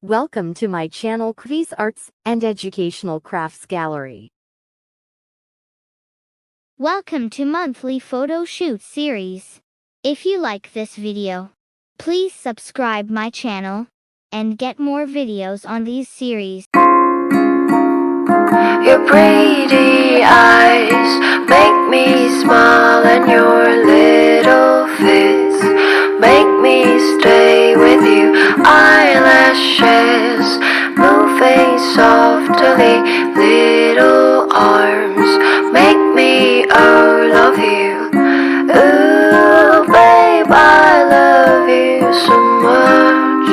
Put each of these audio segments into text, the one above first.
Welcome to my channel Quiz Arts and Educational Crafts Gallery. Welcome to monthly photo shoot series. If you like this video, please subscribe my channel and get more videos on these series. Your pretty eyes make me smile, and your little fits make me stay with you. Eyelashes moving softly, little arms make me love you. Ooh, babe, I love you so much,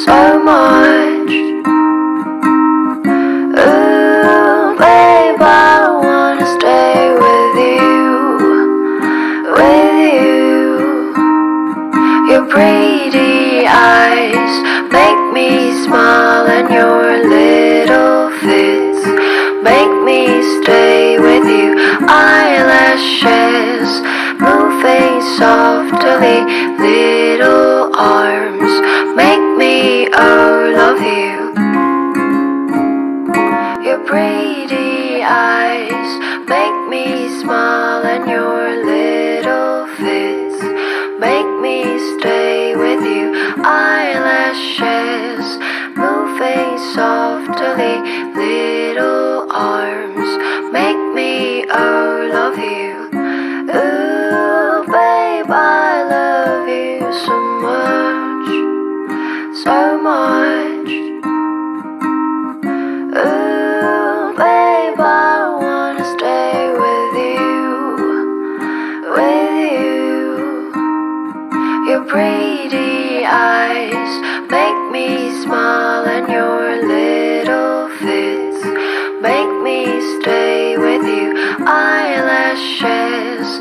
so much. Your pretty eyes make me smile, and your little fits make me stay with you. Eyelashes moving softly, little arms make me love you. Your pretty eyes make me smile, and your little fits make me stay with you. Eyelashes moving softly, little arms make me love you. Ooh, babe, I love you so much, so much. Ooh, babe, I wanna stay with you, with you. Your pretty eyes make me smile, and your little fits make me stay with you. Eyelashes